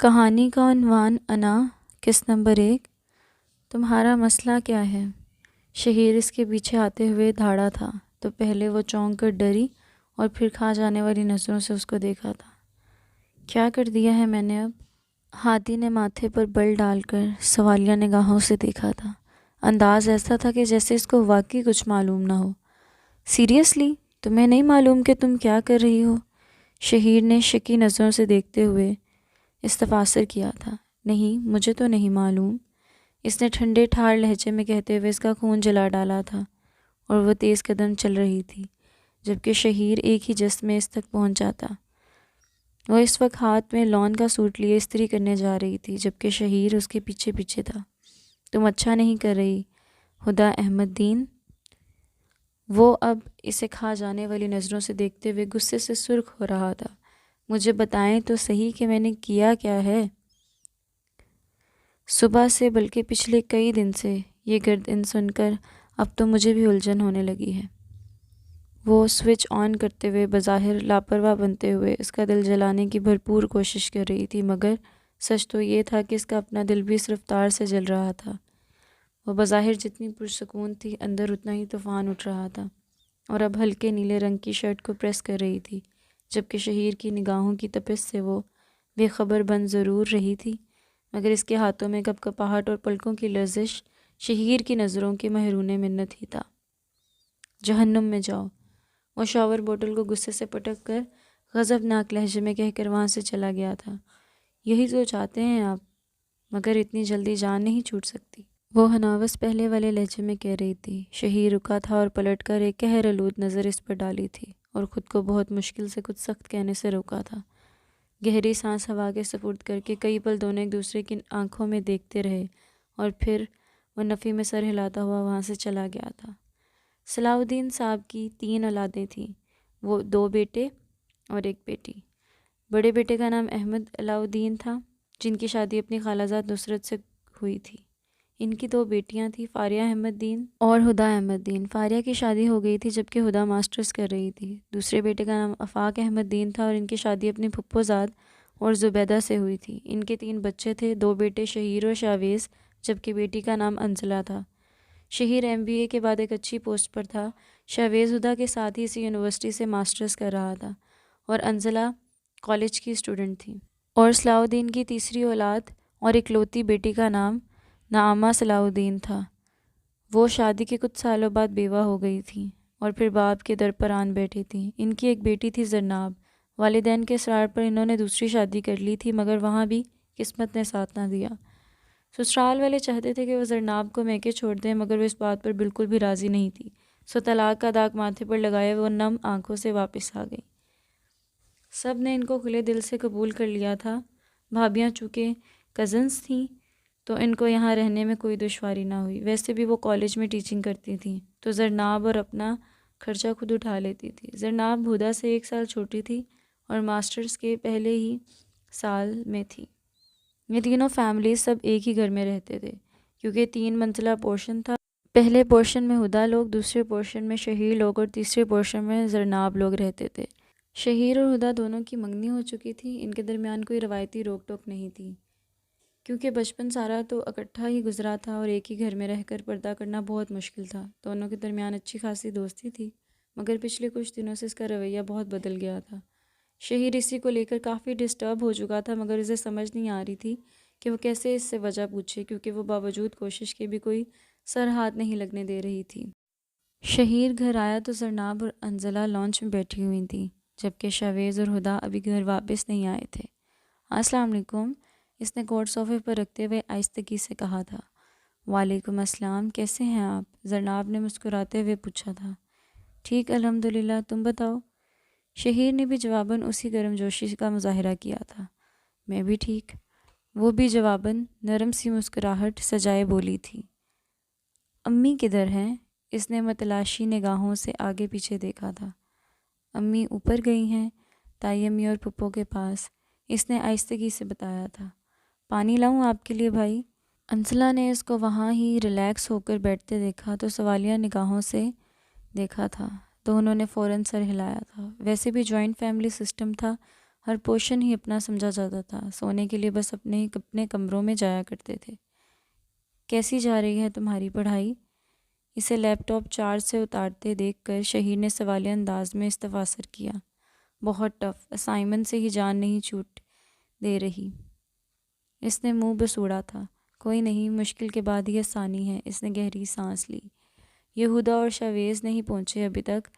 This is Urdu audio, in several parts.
کہانی کا عنوان انا قسط نمبر 1۔ تمہارا مسئلہ کیا ہے؟ شہیر اس کے پیچھے آتے ہوئے دھاڑا تھا تو پہلے وہ چونک کر ڈری اور پھر کھا جانے والی نظروں سے اس کو دیکھا تھا۔ کیا کر دیا ہے میں نے اب؟ ہاتھی نے ماتھے پر بل ڈال کر سوالیہ نگاہوں سے دیکھا تھا۔ انداز ایسا تھا کہ جیسے اس کو واقعی کچھ معلوم نہ ہو۔ سیریسلی تمہیں نہیں معلوم کہ تم کیا کر رہی ہو؟ شہیر نے شکی نظروں سے دیکھتے ہوئے استفسار کیا تھا۔ نہیں، مجھے تو نہیں معلوم، اس نے ٹھنڈے ٹھار لہجے میں کہتے ہوئے اس کا خون جلا ڈالا تھا، اور وہ تیز قدم چل رہی تھی جبکہ شہیر ایک ہی جست میں اس تک پہنچ جاتا۔ وہ اس وقت ہاتھ میں لون کا سوٹ لیے استری کرنے جا رہی تھی جبکہ شہیر اس کے پیچھے پیچھے تھا۔ تم اچھا نہیں کر رہی ہدیٰ احمد دین۔ وہ اب اسے کھا جانے والی نظروں سے دیکھتے ہوئے غصے سے سرخ ہو رہا تھا۔ مجھے بتائیں تو صحیح کہ میں نے کیا کیا ہے؟ صبح سے بلکہ پچھلے کئی دن سے یہ گردن سن کر اب تو مجھے بھی الجھن ہونے لگی ہے۔ وہ سوئچ آن کرتے ہوئے بظاہر لاپرواہ بنتے ہوئے اس کا دل جلانے کی بھرپور کوشش کر رہی تھی، مگر سچ تو یہ تھا کہ اس کا اپنا دل بھی اس رفتار سے جل رہا تھا۔ وہ بظاہر جتنی پرسکون تھی اندر اتنا ہی طوفان اٹھ رہا تھا، اور اب ہلکے نیلے رنگ کی شرٹ کو پریس کر رہی تھی جبکہ شہیر کی نگاہوں کی تپش سے وہ بے خبر بن ضرور رہی تھی، مگر اس کے ہاتھوں میں کپکپاہٹ اور پلکوں کی لرزش شہیر کی نظروں کے محرون منت ہی تھا۔ جہنم میں جاؤ، وہ شاور بوٹل کو غصے سے پٹک کر غضبناک لہجے میں کہہ کر وہاں سے چلا گیا تھا۔ یہی تو چاہتے ہیں آپ، مگر اتنی جلدی جان نہیں چھوٹ سکتی، وہ ہناوس پہلے والے لہجے میں کہہ رہی تھی۔ شہیر رکا تھا اور پلٹ کر ایک قہر آلود نظر اس پر ڈالی تھی اور خود کو بہت مشکل سے کچھ سخت کہنے سے روکا تھا۔ گہری سانس ہوا کے سپرد کر کے کئی پل دونوں ایک دوسرے کی آنکھوں میں دیکھتے رہے اور پھر وہ نفی میں سر ہلاتا ہوا وہاں سے چلا گیا تھا۔ صلاح الدین صاحب کی 3 اولادیں تھیں، وہ 2 بیٹے اور 1 بیٹی۔ بڑے بیٹے کا نام احمد علاء الدین تھا، جن کی شادی اپنی خالہ زاد نصرت سے ہوئی تھی۔ ان کی 2 بیٹیاں تھیں، فاریہ احمد دین اور ہدیٰ احمد دین۔ فاریہ کی شادی ہو گئی تھی جبکہ ہدیٰ ماسٹرز کر رہی تھی۔ دوسرے بیٹے کا نام آفاق احمد دین تھا اور ان کی شادی اپنی پھپھو زاد اور زبیدہ سے ہوئی تھی۔ ان کے 3 بچے تھے، 2 بیٹے شہیر اور شاویز جبکہ بیٹی کا نام انزلہ تھا۔ شہیر MBA کے بعد ایک اچھی پوسٹ پر تھا، شاویز ہدیٰ کے ساتھ ہی اسی یونیورسٹی سے ماسٹرز کر رہا تھا اور انزلہ کالج کی اسٹوڈنٹ تھی۔ اور صلاح الدین کی تیسری اولاد اور اکلوتی بیٹی کا نام نعامہ صلاح الدین تھا۔ وہ شادی کے کچھ سالوں بعد بیوہ ہو گئی تھیں اور پھر باپ کے در پر آن بیٹھی تھیں۔ ان کی ایک بیٹی تھی زرناب۔ والدین کے اصرار پر انہوں نے دوسری شادی کر لی تھی، مگر وہاں بھی قسمت نے ساتھ نہ دیا۔ سسرال والے چاہتے تھے کہ وہ زرناب کو میکے چھوڑ دیں، مگر وہ اس بات پر بالکل بھی راضی نہیں تھی، سو طلاق کا داغ ماتھے پر لگائے وہ نم آنکھوں سے واپس آ گئی۔ سب نے ان کو کھلے دل سے قبول کر لیا تھا۔ بھابیاں چونکہ کزنز تھیں تو ان کو یہاں رہنے میں کوئی دشواری نہ ہوئی۔ ویسے بھی وہ کالج میں ٹیچنگ کرتی تھیں تو زرناب اور اپنا خرچہ خود اٹھا لیتی تھی۔ زرناب ہدیٰ سے 1 سال چھوٹی تھی اور ماسٹرز کے پہلے ہی سال میں تھی۔ یہ تینوں فیملیز سب ایک ہی گھر میں رہتے تھے کیونکہ 3 منزلہ پورشن تھا۔ پہلے پورشن میں ہدیٰ لوگ، دوسرے پورشن میں شہیر لوگ اور تیسرے پورشن میں زرناب لوگ رہتے تھے۔ شہیر اور ہدیٰ دونوں کی منگنی ہو چکی تھی، ان کے درمیان کوئی روایتی روک ٹوک نہیں تھی کیونکہ بچپن سارا تو اکٹھا ہی گزرا تھا اور ایک ہی گھر میں رہ کر پردہ کرنا بہت مشکل تھا۔ دونوں کے درمیان اچھی خاصی دوستی تھی، مگر پچھلے کچھ دنوں سے اس کا رویہ بہت بدل گیا تھا۔ شہیر اسی کو لے کر کافی ڈسٹرب ہو چکا تھا، مگر اسے سمجھ نہیں آ رہی تھی کہ وہ کیسے اس سے وجہ پوچھے کیونکہ وہ باوجود کوشش کے بھی کوئی سر ہاتھ نہیں لگنے دے رہی تھی۔ شہیر گھر آیا تو زرناب اور انزلہ لانچ میں بیٹھی ہوئی تھیں جبکہ شاویز اور ہدیٰ ابھی گھر واپس نہیں آئے تھے۔ السلام علیکم، اس نے کوٹ صوفے پر رکھتے ہوئے آہستگی سے کہا تھا۔ وعلیکم السلام، کیسے ہیں آپ؟ زرناب نے مسکراتے ہوئے پوچھا تھا۔ ٹھیک الحمدللہ، تم بتاؤ؟ شہیر نے بھی جواباً اسی گرم جوشی کا مظاہرہ کیا تھا۔ میں بھی ٹھیک، وہ بھی جواباً نرم سی مسکراہٹ سجائے بولی تھی۔ امی کدھر ہیں؟ اس نے متلاشی نگاہوں سے آگے پیچھے دیکھا تھا۔ امی اوپر گئی ہیں، تائی امی اور پھپھو کے پاس، اس نے آہستگی سے بتایا تھا۔ پانی لاؤں آپ کے لیے بھائی؟ انزلہ نے اس کو وہاں ہی ریلیکس ہو کر بیٹھتے دیکھا تو سوالیہ نگاہوں سے دیکھا تھا تو انہوں نے فوراً سر ہلایا تھا۔ ویسے بھی جوائنٹ فیملی سسٹم تھا، ہر پورشن ہی اپنا سمجھا جاتا تھا، سونے کے لیے بس اپنے کمروں میں جایا کرتے تھے۔ کیسی جا رہی ہے تمہاری پڑھائی؟ اسے لیپ ٹاپ چارج سے اتارتے دیکھ کر شہیر نے سوالیہ انداز میں استفسار کیا۔ بہت ٹف، اسائنمنٹ سے ہی جان نہیں چھوٹ دے رہی۔ اس نے منہ بسوڑا تھا۔ کوئی نہیں، مشکل کے بعد ہی آسانی ہے۔ اس نے گہری سانس لی۔ یہودا اور شاویز نہیں پہنچے ابھی تک؟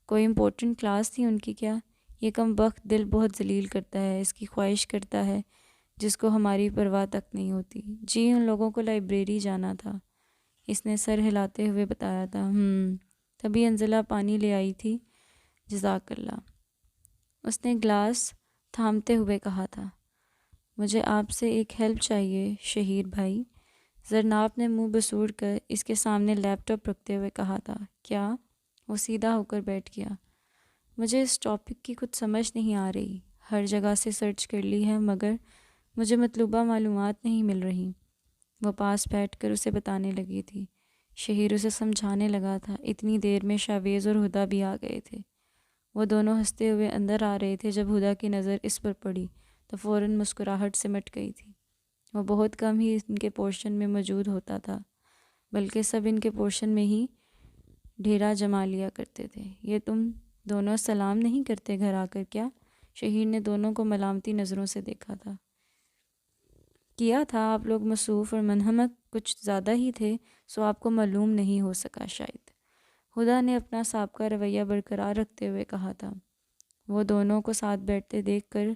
کوئی امپورٹنٹ کلاس تھی ان کی کیا؟ یہ کم وقت دل بہت ذلیل کرتا ہے، اس کی خواہش کرتا ہے جس کو ہماری پرواہ تک نہیں ہوتی۔ جی ان لوگوں کو لائبریری جانا تھا، اس نے سر ہلاتے ہوئے بتایا تھا۔ تبھی انزلہ پانی لے آئی تھی۔ جزاک اللہ، اس نے گلاس تھامتے ہوئے کہا تھا۔ مجھے آپ سے ایک ہیلپ چاہیے شہیر بھائی، زرناب نے منہ بسوڑ کر اس کے سامنے لیپ ٹاپ رکھتے ہوئے کہا تھا۔ کیا؟ وہ سیدھا ہو کر بیٹھ گیا۔ مجھے اس ٹاپک کی کچھ سمجھ نہیں آ رہی، ہر جگہ سے سرچ کر لی ہے مگر مجھے مطلوبہ معلومات نہیں مل رہی۔ وہ پاس بیٹھ کر اسے بتانے لگی تھی۔ شہیر اسے سمجھانے لگا تھا۔ اتنی دیر میں شاویز اور ہدا بھی آ گئے تھے۔ وہ دونوں ہنستے ہوئے اندر آ رہے تھے۔ جب ہدا کی نظر اس پر پڑی تو فوراً مسکراہٹ سمٹ گئی تھی۔ وہ بہت کم ہی ان کے پورشن میں موجود ہوتا تھا، بلکہ سب ان کے پورشن میں ہی ڈھیرا جما لیا کرتے تھے۔ یہ تم دونوں سلام نہیں کرتے گھر آ کر کیا؟ شہیر نے دونوں کو ملامتی نظروں سے دیکھا تھا۔ کیا تھا، آپ لوگ مصروف اور منہمک کچھ زیادہ ہی تھے، سو آپ کو معلوم نہیں ہو سکا شاید، ہدا نے اپنا سابقہ رویہ برقرار رکھتے ہوئے کہا تھا۔ وہ دونوں کو ساتھ بیٹھتے دیکھ کر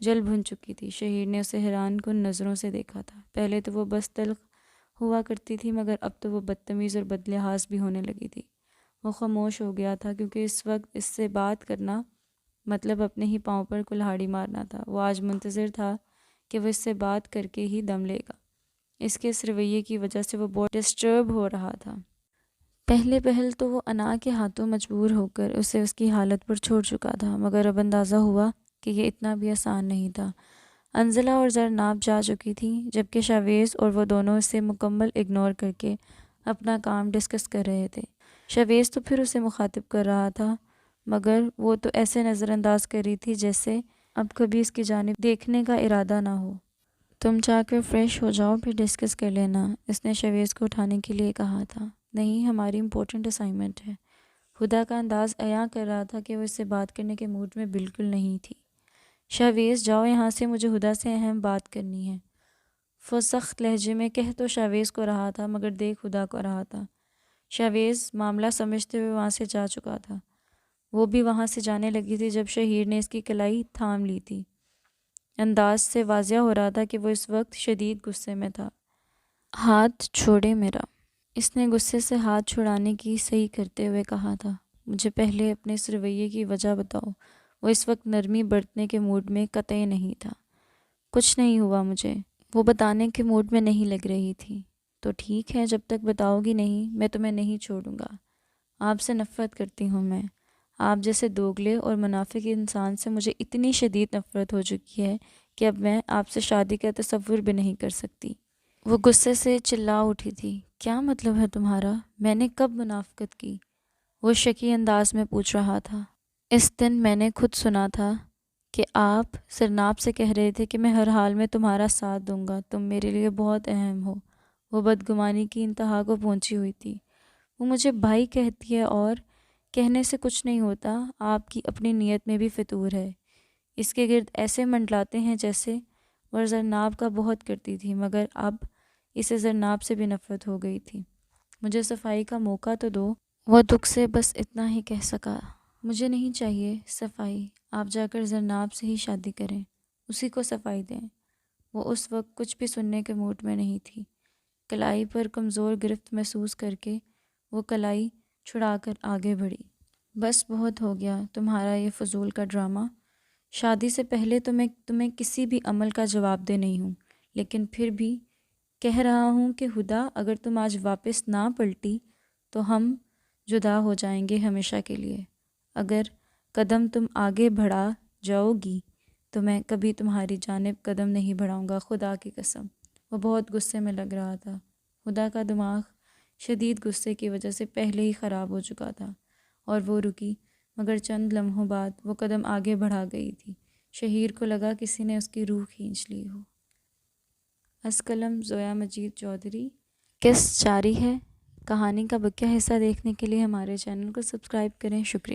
جل بھن چکی تھی۔ شہیر نے اسے حیران کن نظروں سے دیکھا تھا۔ پہلے تو وہ بس تلخ ہوا کرتی تھی مگر اب تو وہ بدتمیز اور بدلحاظ بھی ہونے لگی تھی۔ وہ خاموش ہو گیا تھا کیونکہ اس وقت اس سے بات کرنا مطلب اپنے ہی پاؤں پر کلہاڑی مارنا تھا۔ وہ آج منتظر تھا کہ وہ اس سے بات کر کے ہی دم لے گا۔ اس کے اس رویے کی وجہ سے وہ بہت ڈسٹرب ہو رہا تھا۔ پہل تو وہ انا کے ہاتھوں مجبور ہو کر اسے اس کی حالت پر چھوڑ چکا تھا مگر اب اندازہ ہوا کہ یہ اتنا بھی آسان نہیں تھا۔ انزلہ اور زرناب جا چکی تھیں جبکہ شاویز اور وہ دونوں اسے مکمل اگنور کر کے اپنا کام ڈسکس کر رہے تھے۔ شاویز تو پھر اسے مخاطب کر رہا تھا مگر وہ تو ایسے نظر انداز کر رہی تھی جیسے اب کبھی اس کی جانب دیکھنے کا ارادہ نہ ہو۔ تم جا کر فریش ہو جاؤ پھر ڈسکس کر لینا، اس نے شاویز کو اٹھانے کے لیے کہا تھا۔ نہیں، ہماری امپورٹنٹ اسائنمنٹ ہے۔ ہدا کا انداز عیاں کر رہا تھا کہ وہ اس سے بات کرنے کے موڈ میں بالکل نہیں تھی۔ شاویز جاؤ یہاں سے، مجھے ہدا سے اہم بات کرنی ہے۔ وہ سخت لہجے میں کہہ تو شاویز کو رہا تھا مگر دیکھ ہدا کو رہا تھا۔ شاویز معاملہ سمجھتے ہوئے وہاں سے جا چکا تھا۔ وہ بھی وہاں سے جانے لگی تھی جب شہیر نے اس کی کلائی تھام لی تھی۔ انداز سے واضح ہو رہا تھا کہ وہ اس وقت شدید غصے میں تھا۔ ہاتھ چھوڑے میرا، اس نے غصے سے ہاتھ چھڑانے کی صحیح کرتے ہوئے کہا تھا۔ مجھے پہلے اپنے اس رویے کی وجہ بتاؤ۔ وہ اس وقت نرمی برتنے کے موڈ میں قطعی نہیں تھا۔ کچھ نہیں ہوا مجھے، وہ بتانے کے موڈ میں نہیں لگ رہی تھی۔ تو ٹھیک ہے، جب تک بتاؤ گی نہیں میں تمہیں نہیں چھوڑوں گا۔ آپ سے نفرت کرتی ہوں میں۔ آپ جیسے دوگلے اور منافق انسان سے مجھے اتنی شدید نفرت ہو چکی ہے کہ اب میں آپ سے شادی کا تصور بھی نہیں کر سکتی۔ وہ غصے سے چلا اٹھی تھی۔ کیا مطلب ہے تمہارا؟ میں نے کب منافقت کی؟ وہ شکی انداز میں پوچھ رہا تھا۔ اس دن میں نے خود سنا تھا کہ آپ زرناب سے کہہ رہے تھے کہ میں ہر حال میں تمہارا ساتھ دوں گا، تم میرے لیے بہت اہم ہو۔ وہ بدگمانی کی انتہا کو پہنچی ہوئی تھی۔ وہ مجھے بھائی کہتی ہے اور کہنے سے کچھ نہیں ہوتا، آپ کی اپنی نیت میں بھی فطور ہے۔ اس کے گرد ایسے منڈلاتے ہیں جیسے وہ زرناب کا بہت کرتی تھی مگر اب اسے زرناب سے بھی نفرت ہو گئی تھی۔ مجھے صفائی کا موقع تو دو۔ وہ دکھ سے بس اتنا ہی کہہ سکا۔ مجھے نہیں چاہیے صفائی، آپ جا کر زرناب سے ہی شادی کریں، اسی کو صفائی دیں۔ وہ اس وقت کچھ بھی سننے کے موڈ میں نہیں تھی۔ کلائی پر کمزور گرفت محسوس کر کے وہ کلائی چھڑا کر آگے بڑھی۔ بس بہت ہو گیا تمہارا یہ فضول کا ڈرامہ۔ شادی سے پہلے تو میں تمہیں کسی بھی عمل کا جواب دہ نہیں ہوں، لیکن پھر بھی کہہ رہا ہوں کہ ہدا اگر تم آج واپس نہ پلٹی تو ہم جدا ہو جائیں گے ہمیشہ کے لیے۔ اگر قدم تم آگے بڑھا جاؤ گی تو میں کبھی تمہاری جانب قدم نہیں بڑھاؤں گا، خدا کی قسم۔ وہ بہت غصے میں لگ رہا تھا۔ ہدا کا دماغ شدید غصے کی وجہ سے پہلے ہی خراب ہو چکا تھا اور وہ رکی مگر چند لمحوں بعد وہ قدم آگے بڑھا گئی تھی۔ شہیر کو لگا کسی نے اس کی روح کھینچ لی ہو۔ از قلم زویا مجید چودھری۔ قصہ جاری ہے۔ کہانی کا بقیہ حصہ دیکھنے کے لیے ہمارے چینل کو سبسکرائب کریں۔ شکریہ۔